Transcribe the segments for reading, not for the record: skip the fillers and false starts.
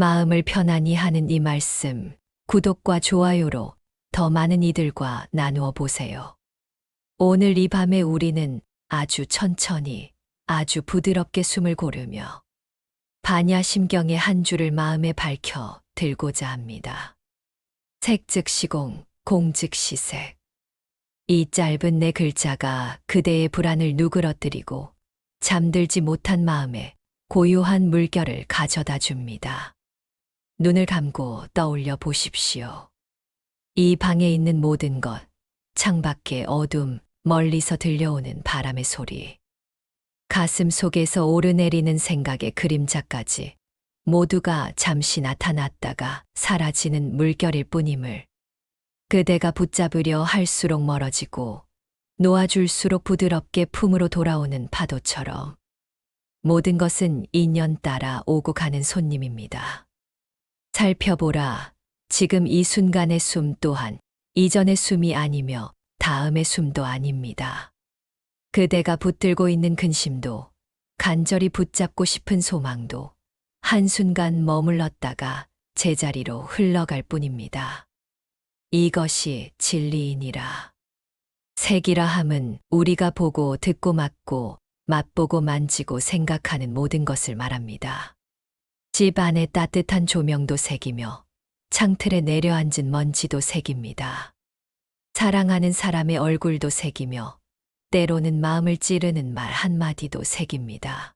마음을 편안히 하는 이 말씀, 구독과 좋아요로 더 많은 이들과 나누어 보세요. 오늘 이 밤에 우리는 아주 천천히, 아주 부드럽게 숨을 고르며 반야심경의 한 줄을 마음에 밝혀 들고자 합니다. 색즉시공, 공즉시색. 이 짧은 네 글자가 그대의 불안을 누그러뜨리고 잠들지 못한 마음에 고요한 물결을 가져다 줍니다. 눈을 감고 떠올려 보십시오. 이 방에 있는 모든 것, 창밖의 어둠, 멀리서 들려오는 바람의 소리, 가슴 속에서 오르내리는 생각의 그림자까지 모두가 잠시 나타났다가 사라지는 물결일 뿐임을 그대가 붙잡으려 할수록 멀어지고 놓아줄수록 부드럽게 품으로 돌아오는 파도처럼 모든 것은 인연 따라 오고 가는 손님입니다. 살펴보라. 지금 이 순간의 숨 또한 이전의 숨이 아니며 다음의 숨도 아닙니다. 그대가 붙들고 있는 근심도 간절히 붙잡고 싶은 소망도 한순간 머물렀다가 제자리로 흘러갈 뿐입니다. 이것이 진리이니라. 색이라 함은 우리가 보고 듣고 맡고 맛보고 만지고 생각하는 모든 것을 말합니다. 집 안의 따뜻한 조명도 색이며 창틀에 내려앉은 먼지도 색입니다. 사랑하는 사람의 얼굴도 색이며 때로는 마음을 찌르는 말 한마디도 색입니다.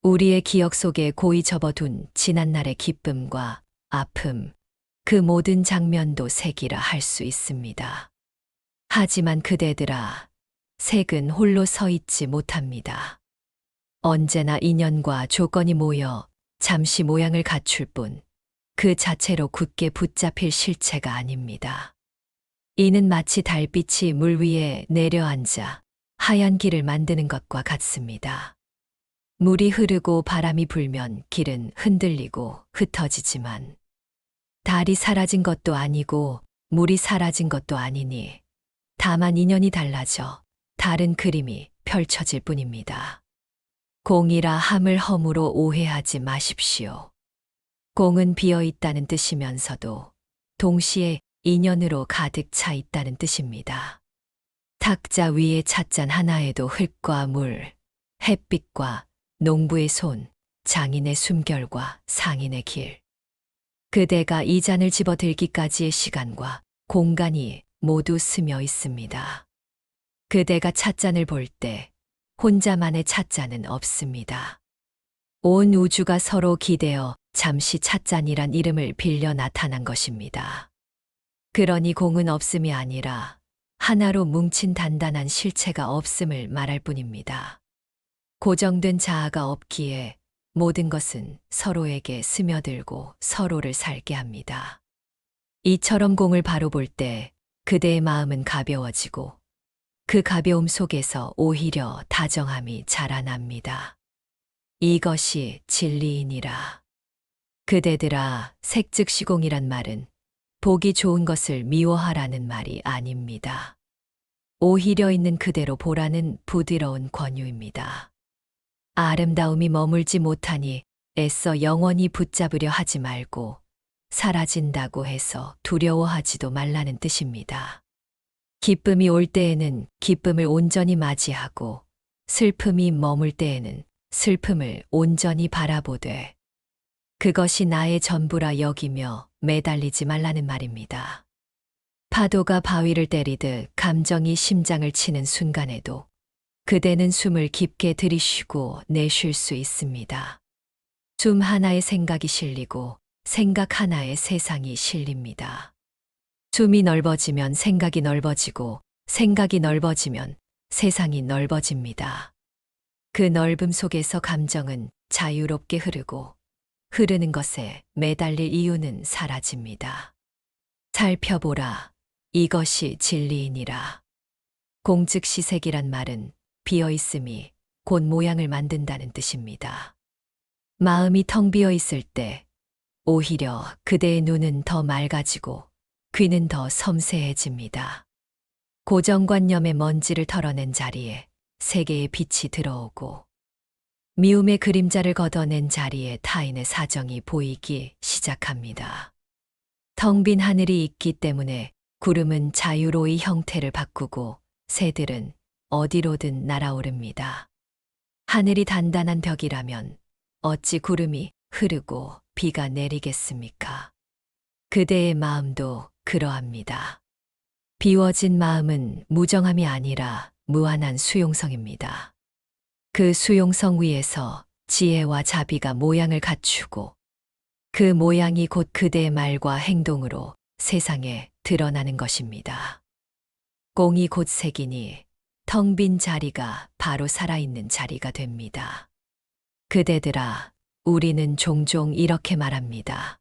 우리의 기억 속에 고이 접어둔 지난날의 기쁨과 아픔, 그 모든 장면도 색이라 할 수 있습니다. 하지만 그대들아, 색은 홀로 서 있지 못합니다. 언제나 인연과 조건이 모여 잠시 모양을 갖출 뿐 그 자체로 굳게 붙잡힐 실체가 아닙니다. 이는 마치 달빛이 물 위에 내려앉아 하얀 길을 만드는 것과 같습니다. 물이 흐르고 바람이 불면 길은 흔들리고 흩어지지만 달이 사라진 것도 아니고 물이 사라진 것도 아니니 다만 인연이 달라져 다른 그림이 펼쳐질 뿐입니다. 공이라 함을 허무로 오해하지 마십시오. 공은 비어 있다는 뜻이면서도 동시에 인연으로 가득 차 있다는 뜻입니다. 탁자 위에 찻잔 하나에도 흙과 물, 햇빛과 농부의 손, 장인의 숨결과 상인의 길. 그대가 이 잔을 집어들기까지의 시간과 공간이 모두 스며 있습니다. 그대가 찻잔을 볼 때 혼자만의 찻잔은 없습니다. 온 우주가 서로 기대어 잠시 찻잔이란 이름을 빌려 나타난 것입니다. 그러니 공은 없음이 아니라 하나로 뭉친 단단한 실체가 없음을 말할 뿐입니다. 고정된 자아가 없기에 모든 것은 서로에게 스며들고 서로를 살게 합니다. 이처럼 공을 바로 볼 때 그대의 마음은 가벼워지고 그 가벼움 속에서 오히려 다정함이 자라납니다. 이것이 진리이니라. 그대들아, 색즉시공이란 말은 보기 좋은 것을 미워하라는 말이 아닙니다. 오히려 있는 그대로 보라는 부드러운 권유입니다. 아름다움이 머물지 못하니 애써 영원히 붙잡으려 하지 말고 사라진다고 해서 두려워하지도 말라는 뜻입니다. 기쁨이 올 때에는 기쁨을 온전히 맞이하고 슬픔이 머물 때에는 슬픔을 온전히 바라보되 그것이 나의 전부라 여기며 매달리지 말라는 말입니다. 파도가 바위를 때리듯 감정이 심장을 치는 순간에도 그대는 숨을 깊게 들이쉬고 내쉴 수 있습니다. 숨 하나에 생각이 실리고 생각 하나에 세상이 실립니다. 숨이 넓어지면 생각이 넓어지고 생각이 넓어지면 세상이 넓어집니다. 그 넓음 속에서 감정은 자유롭게 흐르고 흐르는 것에 매달릴 이유는 사라집니다. 살펴보라. 이것이 진리이니라. 공즉시색이란 말은 비어있음이 곧 모양을 만든다는 뜻입니다. 마음이 텅 비어 있을 때 오히려 그대의 눈은 더 맑아지고 귀는 더 섬세해집니다. 고정관념의 먼지를 털어낸 자리에 세계의 빛이 들어오고 미움의 그림자를 걷어낸 자리에 타인의 사정이 보이기 시작합니다. 텅 빈 하늘이 있기 때문에 구름은 자유로이 형태를 바꾸고 새들은 어디로든 날아오릅니다. 하늘이 단단한 벽이라면 어찌 구름이 흐르고 비가 내리겠습니까? 그대의 마음도 그러합니다. 비워진 마음은 무정함이 아니라 무한한 수용성입니다. 그 수용성 위에서 지혜와 자비가 모양을 갖추고 그 모양이 곧 그대의 말과 행동으로 세상에 드러나는 것입니다. 꽁이 곧 색이니 텅 빈 자리가 바로 살아있는 자리가 됩니다. 그대들아, 우리는 종종 이렇게 말합니다.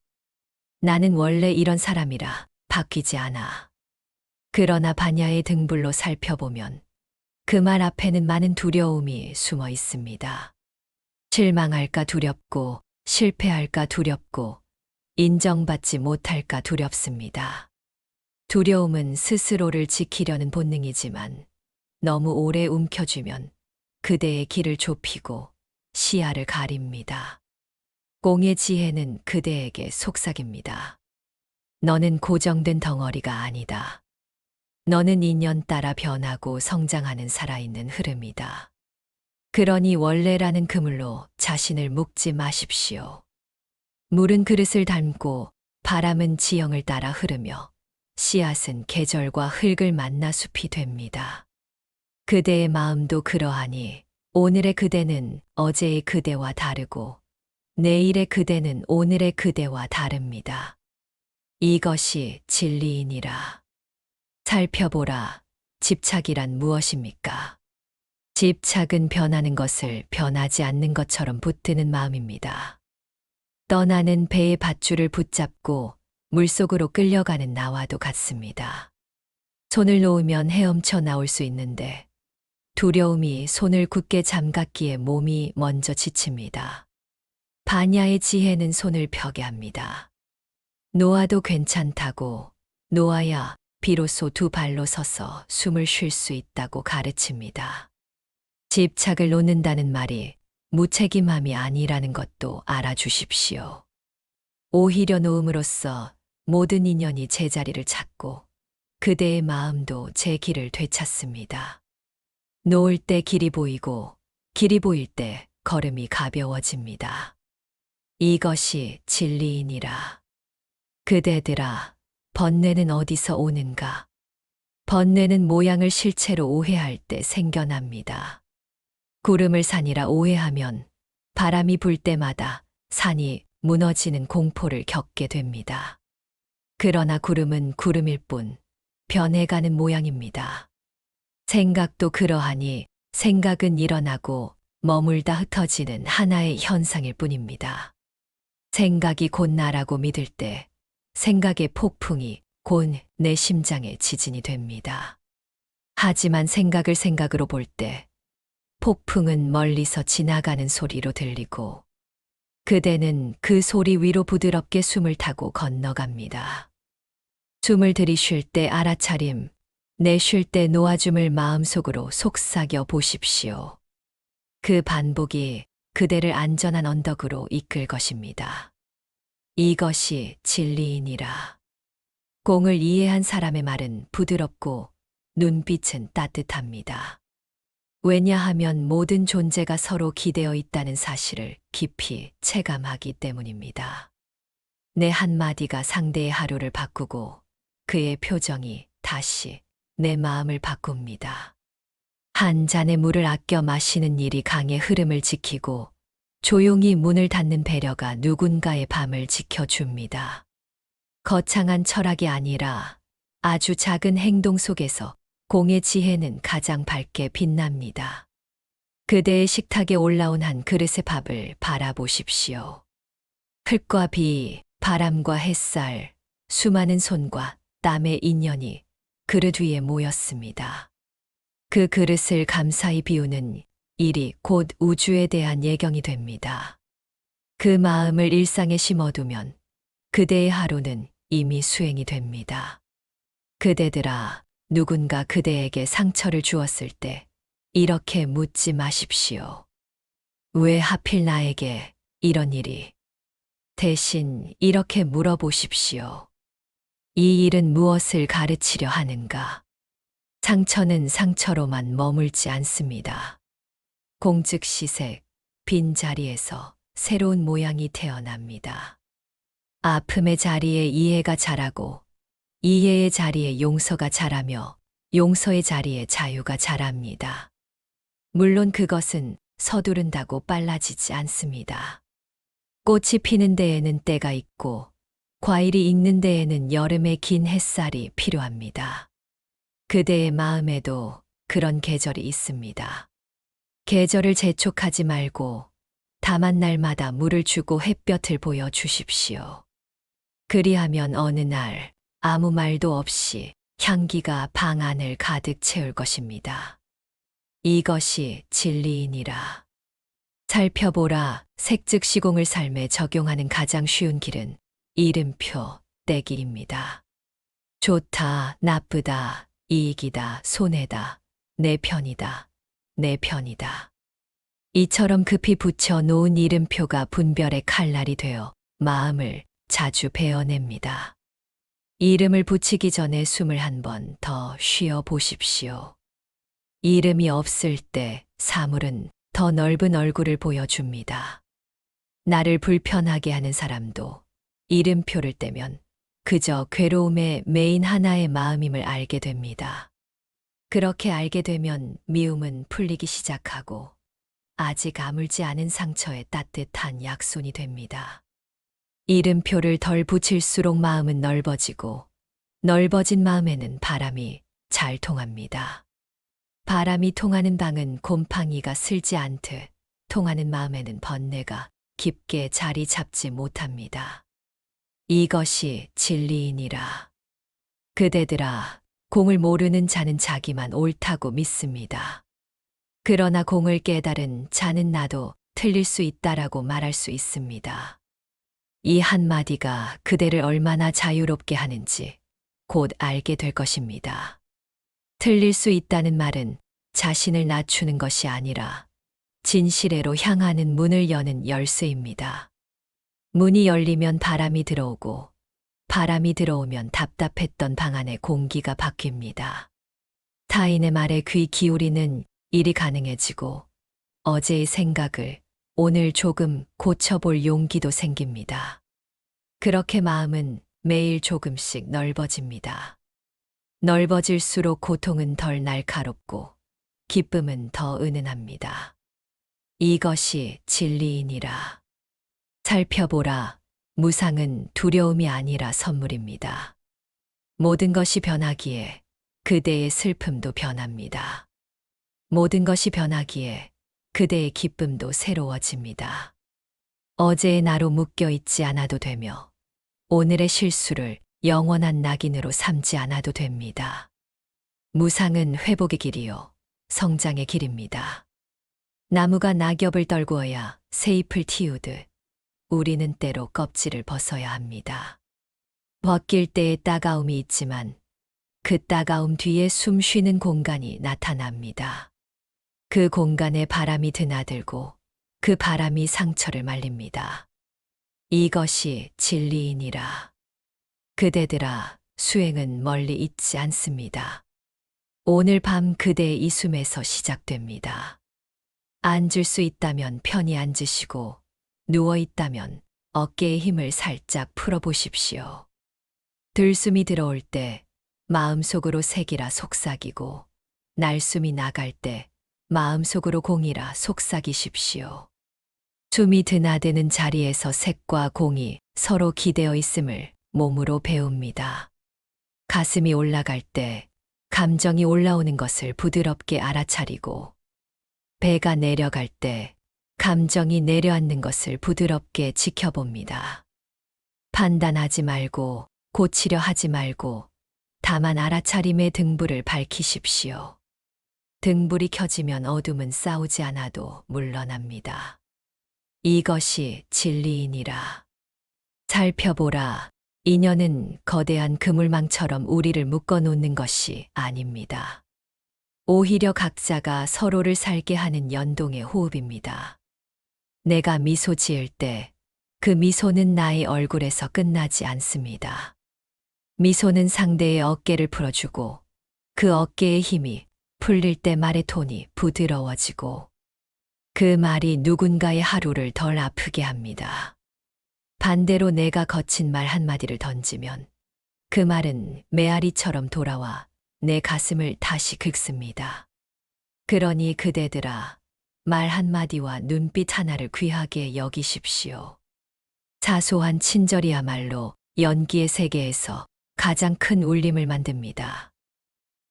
나는 원래 이런 사람이라 바뀌지 않아. 그러나 반야의 등불로 살펴보면 그 말 앞에는 많은 두려움이 숨어 있습니다. 실망할까 두렵고, 실패할까 두렵고, 인정받지 못할까 두렵습니다. 두려움은 스스로를 지키려는 본능이지만 너무 오래 움켜쥐면 그대의 길을 좁히고 시야를 가립니다. 꽁의 지혜는 그대에게 속삭입니다. 너는 고정된 덩어리가 아니다. 너는 인연 따라 변하고 성장하는 살아있는 흐름이다. 그러니 원래라는 그물로 자신을 묶지 마십시오. 물은 그릇을 닮고 바람은 지형을 따라 흐르며 씨앗은 계절과 흙을 만나 숲이 됩니다. 그대의 마음도 그러하니 오늘의 그대는 어제의 그대와 다르고 내일의 그대는 오늘의 그대와 다릅니다. 이것이 진리이니라. 살펴보라. 집착이란 무엇입니까? 집착은 변하는 것을 변하지 않는 것처럼 붙드는 마음입니다. 떠나는 배의 밧줄을 붙잡고 물속으로 끌려가는 나와도 같습니다. 손을 놓으면 헤엄쳐 나올 수 있는데 두려움이 손을 굳게 잠갔기에 몸이 먼저 지칩니다. 반야의 지혜는 손을 펴게 합니다. 놓아도 괜찮다고, 놓아야 비로소 두 발로 서서 숨을 쉴 수 있다고 가르칩니다. 집착을 놓는다는 말이 무책임함이 아니라는 것도 알아주십시오. 오히려 놓음으로써 모든 인연이 제자리를 찾고 그대의 마음도 제 길을 되찾습니다. 놓을 때 길이 보이고 길이 보일 때 걸음이 가벼워집니다. 이것이 진리이니라. 그대들아, 번뇌는 어디서 오는가? 번뇌는 모양을 실체로 오해할 때 생겨납니다. 구름을 산이라 오해하면 바람이 불 때마다 산이 무너지는 공포를 겪게 됩니다. 그러나 구름은 구름일 뿐 변해가는 모양입니다. 생각도 그러하니 생각은 일어나고 머물다 흩어지는 하나의 현상일 뿐입니다. 생각이 곧 나라고 믿을 때 생각의 폭풍이 곧 내 심장의 지진이 됩니다. 하지만 생각을 생각으로 볼 때 폭풍은 멀리서 지나가는 소리로 들리고 그대는 그 소리 위로 부드럽게 숨을 타고 건너갑니다. 숨을 들이쉴 때 알아차림, 내쉴 때 놓아줌을 마음속으로 속삭여 보십시오. 그 반복이 그대를 안전한 언덕으로 이끌 것입니다. 이것이 진리이니라. 공을 이해한 사람의 말은 부드럽고 눈빛은 따뜻합니다. 왜냐하면 모든 존재가 서로 기대어 있다는 사실을 깊이 체감하기 때문입니다. 내 한마디가 상대의 하루를 바꾸고 그의 표정이 다시 내 마음을 바꿉니다. 한 잔의 물을 아껴 마시는 일이 강의 흐름을 지키고 조용히 문을 닫는 배려가 누군가의 밤을 지켜줍니다. 거창한 철학이 아니라 아주 작은 행동 속에서 공의 지혜는 가장 밝게 빛납니다. 그대의 식탁에 올라온 한 그릇의 밥을 바라보십시오. 흙과 비, 바람과 햇살, 수많은 손과 땀의 인연이 그릇 위에 모였습니다. 그 그릇을 감사히 비우는 일이 곧 우주에 대한 예경이 됩니다. 그 마음을 일상에 심어두면 그대의 하루는 이미 수행이 됩니다. 그대들아, 누군가 그대에게 상처를 주었을 때 이렇게 묻지 마십시오. 왜 하필 나에게 이런 일이? 대신 이렇게 물어보십시오. 이 일은 무엇을 가르치려 하는가? 상처는 상처로만 머물지 않습니다. 공즉시색, 빈자리에서 새로운 모양이 태어납니다. 아픔의 자리에 이해가 자라고, 이해의 자리에 용서가 자라며, 용서의 자리에 자유가 자랍니다. 물론 그것은 서두른다고 빨라지지 않습니다. 꽃이 피는 데에는 때가 있고, 과일이 익는 데에는 여름의 긴 햇살이 필요합니다. 그대의 마음에도 그런 계절이 있습니다. 계절을 재촉하지 말고, 다만 날마다 물을 주고 햇볕을 보여주십시오. 그리하면 어느 날 아무 말도 없이 향기가 방 안을 가득 채울 것입니다. 이것이 진리이니라. 살펴보라. 색즉시공을 삶에 적용하는 가장 쉬운 길은 이름표 떼기입니다. 좋다, 나쁘다, 이익이다, 손해다, 내 편이다, 내 편이다. 이처럼 급히 붙여 놓은 이름표가 분별의 칼날이 되어 마음을 자주 베어냅니다. 이름을 붙이기 전에 숨을 한 번 더 쉬어 보십시오. 이름이 없을 때 사물은 더 넓은 얼굴을 보여줍니다. 나를 불편하게 하는 사람도 이름표를 떼면 그저 괴로움의 메인 하나의 마음임을 알게 됩니다. 그렇게 알게 되면 미움은 풀리기 시작하고 아직 아물지 않은 상처에 따뜻한 약손이 됩니다. 이름표를 덜 붙일수록 마음은 넓어지고 넓어진 마음에는 바람이 잘 통합니다. 바람이 통하는 방은 곰팡이가 슬지 않듯 통하는 마음에는 번뇌가 깊게 자리 잡지 못합니다. 이것이 진리이니라. 그대들아, 공을 모르는 자는 자기만 옳다고 믿습니다. 그러나 공을 깨달은 자는 나도 틀릴 수 있다라고 말할 수 있습니다. 이 한마디가 그대를 얼마나 자유롭게 하는지 곧 알게 될 것입니다. 틀릴 수 있다는 말은 자신을 낮추는 것이 아니라 진실애로 향하는 문을 여는 열쇠입니다. 문이 열리면 바람이 들어오고 바람이 들어오면 답답했던 방 안의 공기가 바뀝니다. 타인의 말에 귀 기울이는 일이 가능해지고 어제의 생각을 오늘 조금 고쳐볼 용기도 생깁니다. 그렇게 마음은 매일 조금씩 넓어집니다. 넓어질수록 고통은 덜 날카롭고 기쁨은 더 은은합니다. 이것이 진리이니라. 살펴보라. 무상은 두려움이 아니라 선물입니다. 모든 것이 변하기에 그대의 슬픔도 변합니다. 모든 것이 변하기에 그대의 기쁨도 새로워집니다. 어제의 나로 묶여 있지 않아도 되며 오늘의 실수를 영원한 낙인으로 삼지 않아도 됩니다. 무상은 회복의 길이요, 성장의 길입니다. 나무가 낙엽을 떨구어야 새 잎을 틔우듯 우리는 때로 껍질을 벗어야 합니다. 벗길 때의 따가움이 있지만 그 따가움 뒤에 숨 쉬는 공간이 나타납니다. 그 공간에 바람이 드나들고 그 바람이 상처를 말립니다. 이것이 진리이니라. 그대들아, 수행은 멀리 있지 않습니다. 오늘 밤 그대의 이 숨에서 시작됩니다. 앉을 수 있다면 편히 앉으시고 누워 있다면 어깨의 힘을 살짝 풀어보십시오. 들숨이 들어올 때 마음속으로 색이라 속삭이고 날숨이 나갈 때 마음속으로 공이라 속삭이십시오. 숨이 드나드는 자리에서 색과 공이 서로 기대어 있음을 몸으로 배웁니다. 가슴이 올라갈 때 감정이 올라오는 것을 부드럽게 알아차리고 배가 내려갈 때 감정이 내려앉는 것을 부드럽게 지켜봅니다. 판단하지 말고 고치려 하지 말고 다만 알아차림의 등불을 밝히십시오. 등불이 켜지면 어둠은 싸우지 않아도 물러납니다. 이것이 진리이니라. 살펴보라. 인연은 거대한 그물망처럼 우리를 묶어놓는 것이 아닙니다. 오히려 각자가 서로를 살게 하는 연동의 호흡입니다. 내가 미소 지을 때 그 미소는 나의 얼굴에서 끝나지 않습니다. 미소는 상대의 어깨를 풀어주고 그 어깨의 힘이 풀릴 때 말의 톤이 부드러워지고 그 말이 누군가의 하루를 덜 아프게 합니다. 반대로 내가 거친 말 한마디를 던지면 그 말은 메아리처럼 돌아와 내 가슴을 다시 긁습니다. 그러니 그대들아, 말 한마디와 눈빛 하나를 귀하게 여기십시오. 사소한 친절이야말로 연기의 세계에서 가장 큰 울림을 만듭니다.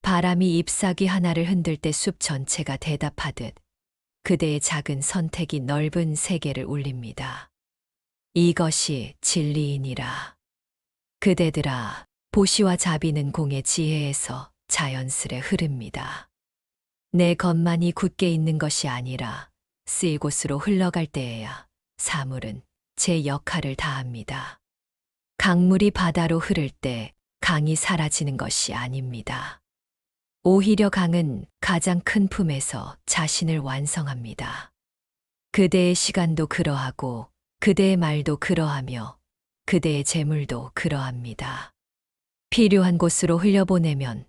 바람이 잎사귀 하나를 흔들 때 숲 전체가 대답하듯 그대의 작은 선택이 넓은 세계를 울립니다. 이것이 진리이니라. 그대들아, 보시와 자비는 공의 지혜에서 자연스레 흐릅니다. 내 것만이 굳게 있는 것이 아니라 쓰일 곳으로 흘러갈 때에야 사물은 제 역할을 다합니다. 강물이 바다로 흐를 때 강이 사라지는 것이 아닙니다. 오히려 강은 가장 큰 품에서 자신을 완성합니다. 그대의 시간도 그러하고 그대의 말도 그러하며 그대의 재물도 그러합니다. 필요한 곳으로 흘려보내면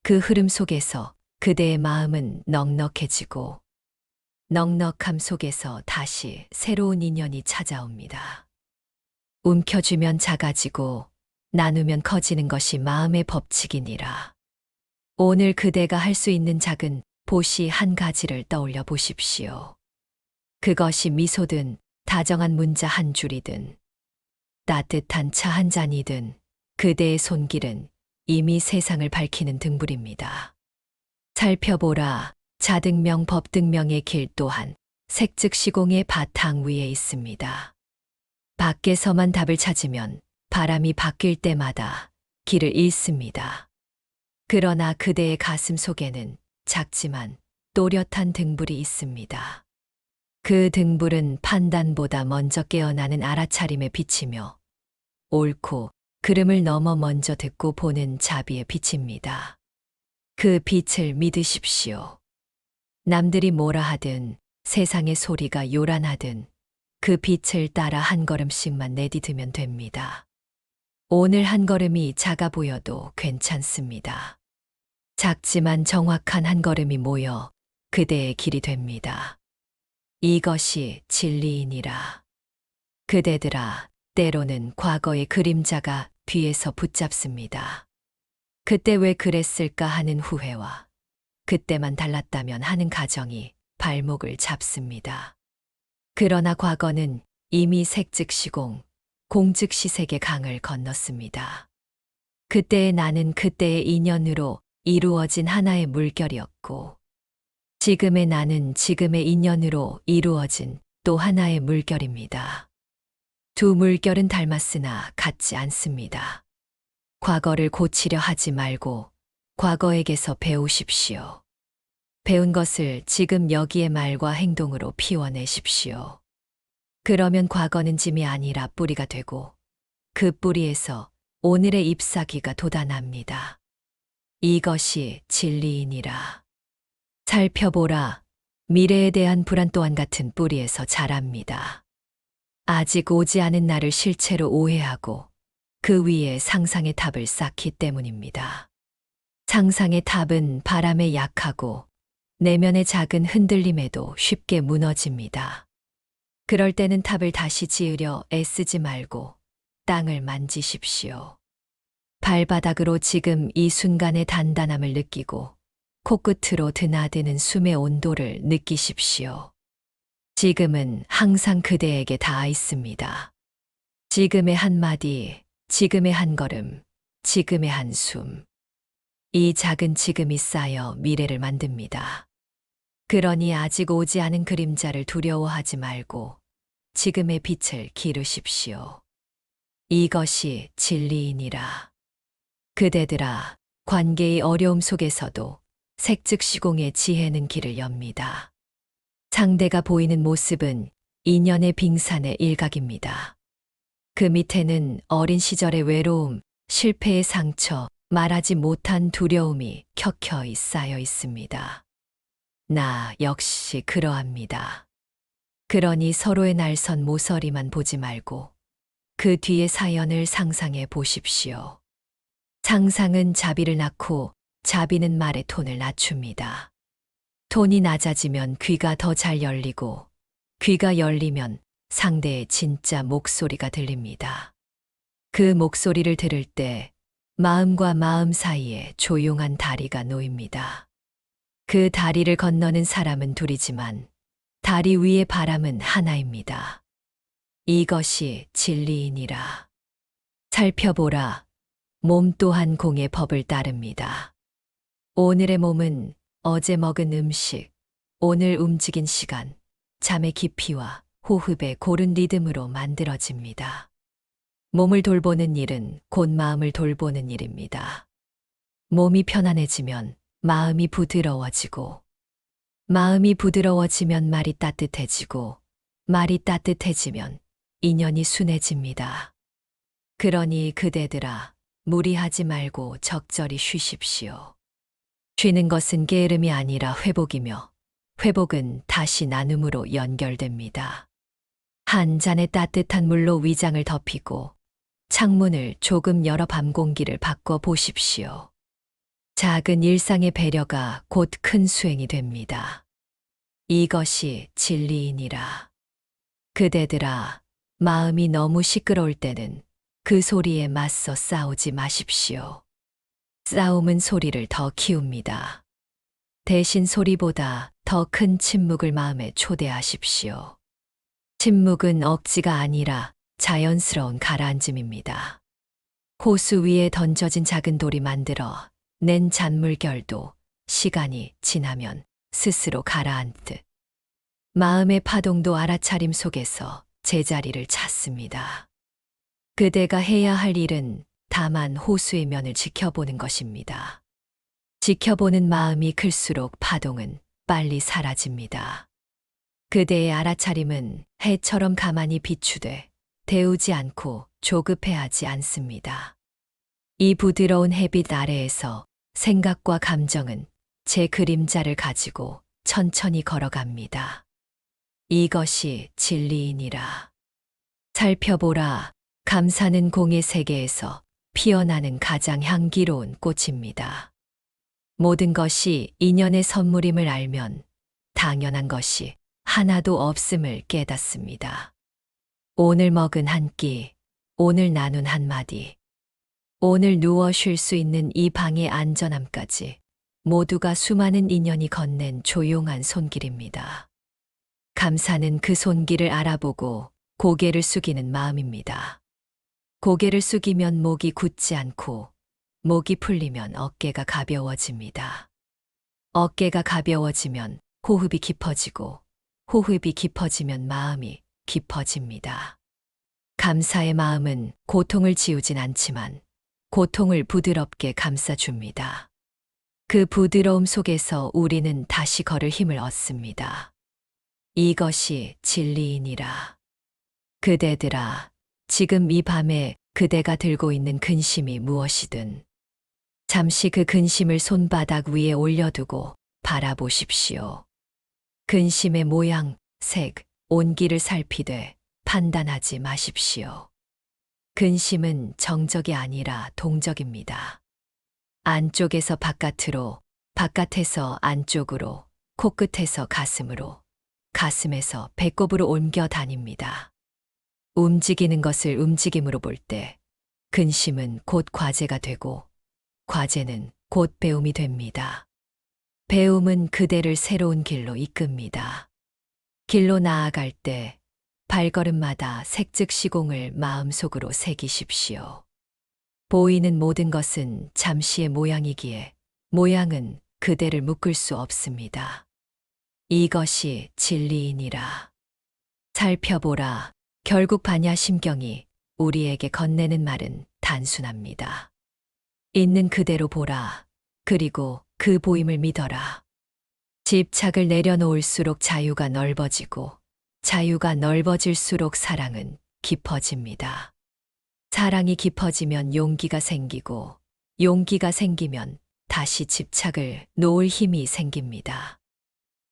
그 흐름 속에서 그대의 마음은 넉넉해지고 넉넉함 속에서 다시 새로운 인연이 찾아옵니다. 움켜쥐면 작아지고 나누면 커지는 것이 마음의 법칙이니라. 오늘 그대가 할 수 있는 작은 보시 한 가지를 떠올려 보십시오. 그것이 미소든 다정한 문자 한 줄이든 따뜻한 차 한 잔이든 그대의 손길은 이미 세상을 밝히는 등불입니다. 살펴보라. 자등명 법등명의 길 또한 색즉시공의 바탕 위에 있습니다. 밖에서만 답을 찾으면 바람이 바뀔 때마다 길을 잃습니다. 그러나 그대의 가슴 속에는 작지만 또렷한 등불이 있습니다. 그 등불은 판단보다 먼저 깨어나는 알아차림에 비치며 옳고 그름을 넘어 먼저 듣고 보는 자비의 빛입니다. 그 빛을 믿으십시오. 남들이 뭐라 하든 세상의 소리가 요란하든 그 빛을 따라 한 걸음씩만 내디디면 됩니다. 오늘 한 걸음이 작아 보여도 괜찮습니다. 작지만 정확한 한 걸음이 모여 그대의 길이 됩니다. 이것이 진리이니라. 그대들아, 때로는 과거의 그림자가 뒤에서 붙잡습니다. 그때 왜 그랬을까 하는 후회와 그때만 달랐다면 하는 가정이 발목을 잡습니다. 그러나 과거는 이미 색즉시공, 공즉시색의 강을 건넜습니다. 그때의 나는 그때의 인연으로 이루어진 하나의 물결이었고 지금의 나는 지금의 인연으로 이루어진 또 하나의 물결입니다. 두 물결은 닮았으나 같지 않습니다. 과거를 고치려 하지 말고 과거에게서 배우십시오. 배운 것을 지금 여기의 말과 행동으로 피워내십시오. 그러면 과거는 짐이 아니라 뿌리가 되고 그 뿌리에서 오늘의 잎사귀가 돋아납니다. 이것이 진리이니라. 살펴보라. 미래에 대한 불안 또한 같은 뿌리에서 자랍니다. 아직 오지 않은 나를 실체로 오해하고 그 위에 상상의 탑을 쌓기 때문입니다. 상상의 탑은 바람에 약하고 내면의 작은 흔들림에도 쉽게 무너집니다. 그럴 때는 탑을 다시 지으려 애쓰지 말고 땅을 만지십시오. 발바닥으로 지금 이 순간의 단단함을 느끼고 코끝으로 드나드는 숨의 온도를 느끼십시오. 지금은 항상 그대에게 닿아 있습니다. 지금의 한마디, 지금의 한 걸음, 지금의 한숨. 이 작은 지금이 쌓여 미래를 만듭니다. 그러니 아직 오지 않은 그림자를 두려워하지 말고 지금의 빛을 기르십시오. 이것이 진리이니라. 그대들아, 관계의 어려움 속에서도 색즉시공의 지혜는 길을 엽니다. 상대가 보이는 모습은 인연의 빙산의 일각입니다. 그 밑에는 어린 시절의 외로움, 실패의 상처, 말하지 못한 두려움이 켜켜이 쌓여 있습니다. 나 역시 그러합니다. 그러니 서로의 날선 모서리만 보지 말고 그 뒤의 사연을 상상해 보십시오. 상상은 자비를 낳고 자비는 말의 톤을 낮춥니다. 톤이 낮아지면 귀가 더 잘 열리고 귀가 열리면 상대의 진짜 목소리가 들립니다. 그 목소리를 들을 때 마음과 마음 사이에 조용한 다리가 놓입니다. 그 다리를 건너는 사람은 둘이지만 다리 위의 바람은 하나입니다. 이것이 진리이니라. 살펴보라. 몸 또한 공의 법을 따릅니다. 오늘의 몸은 어제 먹은 음식, 오늘 움직인 시간, 잠의 깊이와 호흡의 고른 리듬으로 만들어집니다. 몸을 돌보는 일은 곧 마음을 돌보는 일입니다. 몸이 편안해지면 마음이 부드러워지고, 마음이 부드러워지면 말이 따뜻해지고, 말이 따뜻해지면 인연이 순해집니다. 그러니 그대들아, 무리하지 말고 적절히 쉬십시오. 쉬는 것은 게으름이 아니라 회복이며, 회복은 다시 나눔으로 연결됩니다. 한 잔의 따뜻한 물로 위장을 덮이고, 창문을 조금 열어 밤 공기를 바꿔 보십시오. 작은 일상의 배려가 곧 큰 수행이 됩니다. 이것이 진리이니라. 그대들아, 마음이 너무 시끄러울 때는 그 소리에 맞서 싸우지 마십시오. 싸움은 소리를 더 키웁니다. 대신 소리보다 더 큰 침묵을 마음에 초대하십시오. 침묵은 억지가 아니라 자연스러운 가라앉음입니다. 호수 위에 던져진 작은 돌이 만들어 낸 잔물결도 시간이 지나면 스스로 가라앉듯 마음의 파동도 알아차림 속에서 제자리를 찾습니다. 그대가 해야 할 일은 다만 호수의 면을 지켜보는 것입니다. 지켜보는 마음이 클수록 파동은 빨리 사라집니다. 그대의 알아차림은 해처럼 가만히 비추되 데우지 않고 조급해하지 않습니다. 이 부드러운 햇빛 아래에서 생각과 감정은 제 그림자를 가지고 천천히 걸어갑니다. 이것이 진리이니라. 살펴보라. 감사는 공의 세계에서 피어나는 가장 향기로운 꽃입니다. 모든 것이 인연의 선물임을 알면 당연한 것이 하나도 없음을 깨닫습니다. 오늘 먹은 한 끼, 오늘 나눈 한마디, 오늘 누워 쉴 수 있는 이 방의 안전함까지 모두가 수많은 인연이 건넨 조용한 손길입니다. 감사는 그 손길을 알아보고 고개를 숙이는 마음입니다. 고개를 숙이면 목이 굳지 않고 목이 풀리면 어깨가 가벼워집니다. 어깨가 가벼워지면 호흡이 깊어지고 호흡이 깊어지면 마음이 깊어집니다. 감사의 마음은 고통을 지우진 않지만 고통을 부드럽게 감싸줍니다. 그 부드러움 속에서 우리는 다시 걸을 힘을 얻습니다. 이것이 진리이니라. 그대들아, 지금 이 밤에 그대가 들고 있는 근심이 무엇이든 잠시 그 근심을 손바닥 위에 올려두고 바라보십시오. 근심의 모양, 색, 온기를 살피되 판단하지 마십시오. 근심은 정적이 아니라 동적입니다. 안쪽에서 바깥으로, 바깥에서 안쪽으로, 코끝에서 가슴으로, 가슴에서 배꼽으로 옮겨 다닙니다. 움직이는 것을 움직임으로 볼 때 근심은 곧 과제가 되고 과제는 곧 배움이 됩니다. 배움은 그대를 새로운 길로 이끕니다. 길로 나아갈 때 발걸음마다 색즉시공을 마음속으로 새기십시오. 보이는 모든 것은 잠시의 모양이기에 모양은 그대를 묶을 수 없습니다. 이것이 진리이니라. 살펴보라. 결국 반야심경이 우리에게 건네는 말은 단순합니다. 있는 그대로 보라. 그리고 그 보임을 믿어라. 집착을 내려놓을수록 자유가 넓어지고 자유가 넓어질수록 사랑은 깊어집니다. 사랑이 깊어지면 용기가 생기고 용기가 생기면 다시 집착을 놓을 힘이 생깁니다.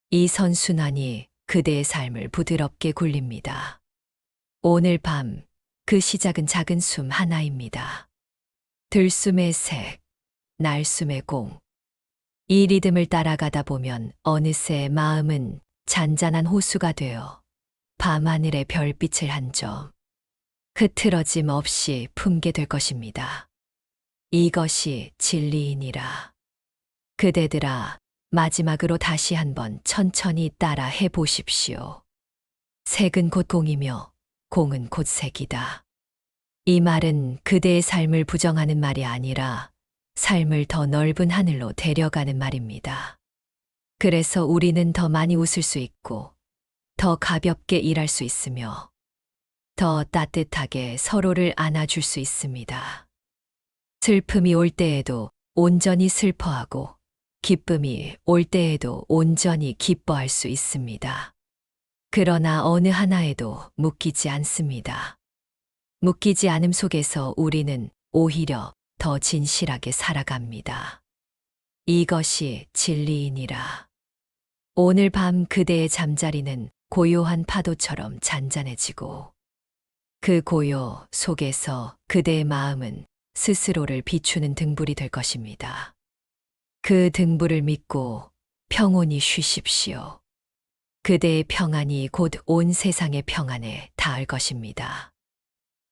이 선순환이 그대의 삶을 부드럽게 굴립니다. 오늘 밤 그 시작은 작은 숨 하나입니다. 들숨의 색, 날숨의 공. 이 리듬을 따라가다 보면 어느새 마음은 잔잔한 호수가 되어 밤하늘의 별빛을 한 점 흐트러짐 없이 품게 될 것입니다. 이것이 진리이니라. 그대들아, 마지막으로 다시 한번 천천히 따라 해보십시오. 색은 곧 공이며 공은 곧 색이다. 이 말은 그대의 삶을 부정하는 말이 아니라 삶을 더 넓은 하늘로 데려가는 말입니다. 그래서 우리는 더 많이 웃을 수 있고, 더 가볍게 일할 수 있으며, 더 따뜻하게 서로를 안아줄 수 있습니다. 슬픔이 올 때에도 온전히 슬퍼하고, 기쁨이 올 때에도 온전히 기뻐할 수 있습니다. 그러나 어느 하나에도 묶이지 않습니다. 묶이지 않음 속에서 우리는 오히려 더 진실하게 살아갑니다. 이것이 진리이니라. 오늘 밤 그대의 잠자리는 고요한 파도처럼 잔잔해지고 그 고요 속에서 그대의 마음은 스스로를 비추는 등불이 될 것입니다. 그 등불을 믿고 평온히 쉬십시오. 그대의 평안이 곧 온 세상의 평안에 닿을 것입니다.